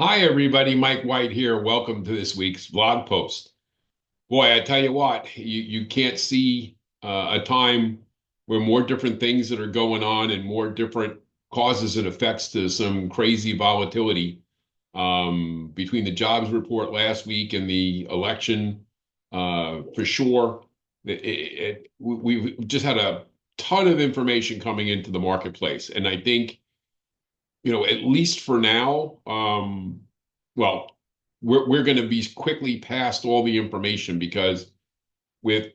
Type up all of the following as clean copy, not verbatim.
Hi, everybody. Mike White here. Welcome to this week's blog post. Boy, I tell you what, you can't see a time where more different things that are going on and more different causes and effects to some crazy volatility between the jobs report last week and the election. For sure, we've just had a ton of information coming into the marketplace, and I think at least for now, well, we're going to be quickly past all the information because with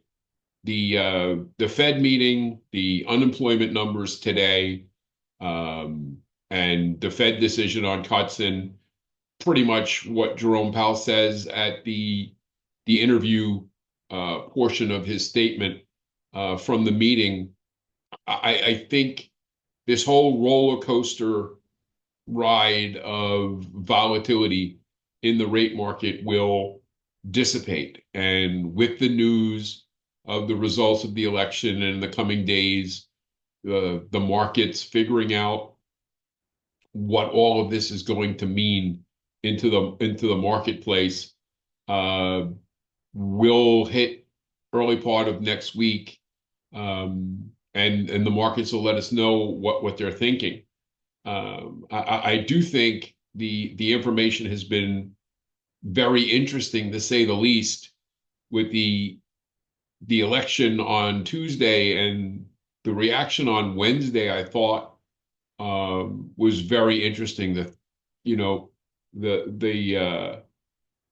the Fed meeting, the unemployment numbers today, and the Fed decision on cuts, and pretty much what Jerome Powell says at the interview portion of his statement from the meeting, I think this whole roller coaster ride of volatility in the rate market will dissipate. And with the news of the results of the election in the coming days, the markets figuring out what all of this is going to mean into the marketplace uh, will hit early part of next week, and the markets will let us know what they're thinking. I do think the information has been very interesting to say the least with the election on Tuesday and the reaction on Wednesday. I thought was very interesting. You know the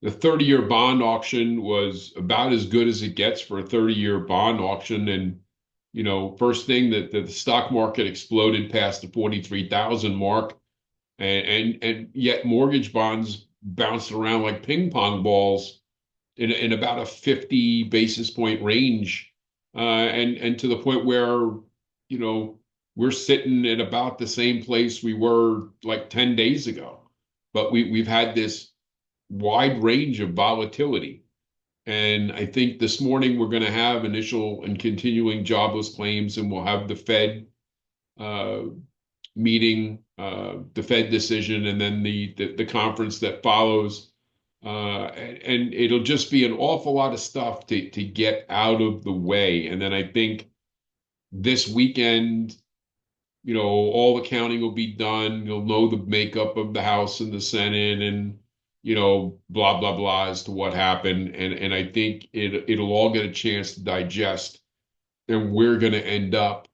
30-year bond auction was about as good as it gets for a 30-year bond auction. And, first thing that the stock market exploded past the 43,000 mark. And yet mortgage bonds bounced around like ping pong balls in about a 50 basis point range. And to the point where, we're sitting at about the same place we were like 10 days ago. But we've had this wide range of volatility. And I think this morning we're going to have initial and continuing jobless claims, and we'll have the Fed uh, meeting, the Fed decision, and then the conference that follows. And it'll just be an awful lot of stuff to get out of the way. And then I think this weekend, all the counting will be done. You'll know the makeup of the House and the Senate, and blah blah blah as to what happened. And I think it'll all get a chance to digest, and we're going to end up,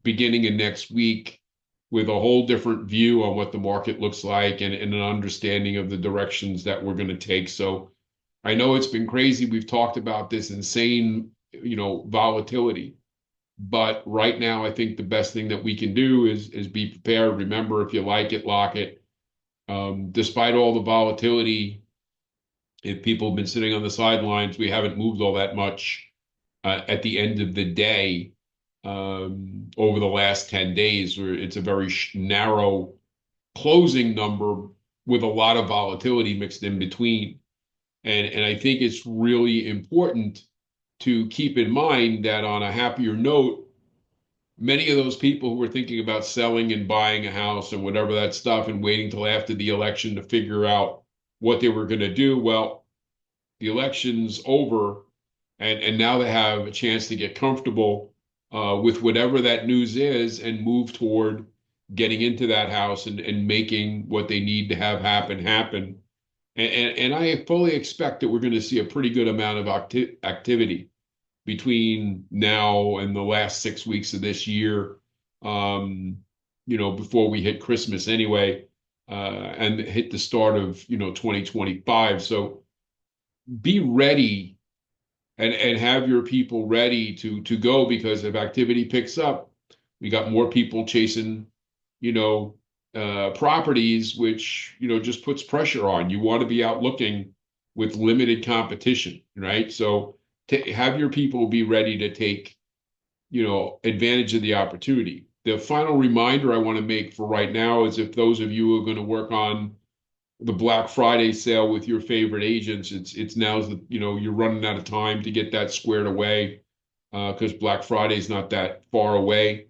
beginning of next week with a whole different view on what the market looks like, and an understanding of the directions that we're going to take. So I know it's been crazy. We've talked about this insane, volatility. But right now, I think the best thing that we can do is be prepared. Remember, if you like it, lock it. Despite all the volatility, if people have been sitting on the sidelines, we haven't moved all that much at the end of the day over the last 10 days, where it's a very narrow closing number with a lot of volatility mixed in between. And I think it's really important to keep in mind that on a happier note, many of those people who were thinking about selling and buying a house and whatever that stuff and waiting till after the election to figure out what they were going to do, well, the election's over, and now they have a chance to get comfortable with whatever that news is and move toward getting into that house and making what they need to have happen. And I fully expect that we're going to see a pretty good amount of activity between now and the last 6 weeks of this year, before we hit Christmas anyway, and hit the start of, 2025. So be ready and have your people ready to go, because if activity picks up, we got more people chasing, properties, which, just puts pressure on. You want to be out looking with limited competition, right? So have your people be ready to take, advantage of the opportunity. The final reminder I want to make for right now is, if those of you who are going to work on the Black Friday sale with your favorite agents, it's now, you're running out of time to get that squared away, because Black Friday is not that far away.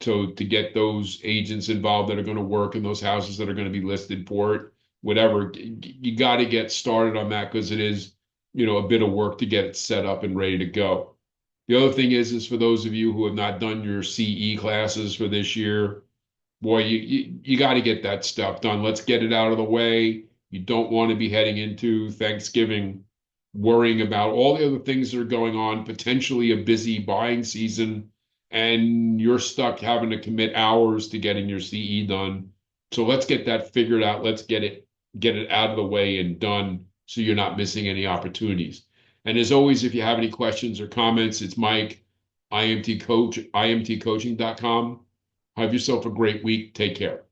So to get those agents involved that are going to work in those houses that are going to be listed for it, whatever, you got to get started on that because it is, a bit of work to get it set up and ready to go. The other thing is for those of you who have not done your CE classes for this year, boy, you got to get that stuff done. Let's get it out of the way. You don't want to be heading into Thanksgiving worrying about all the other things that are going on, potentially a busy buying season, and you're stuck having to commit hours to getting your CE done. So let's get that figured out. Let's get it out of the way and done so you're not missing any opportunities. And as always, if you have any questions or comments, it's Mike, IMTcoach, imtcoaching.com. Have yourself a great week. Take care.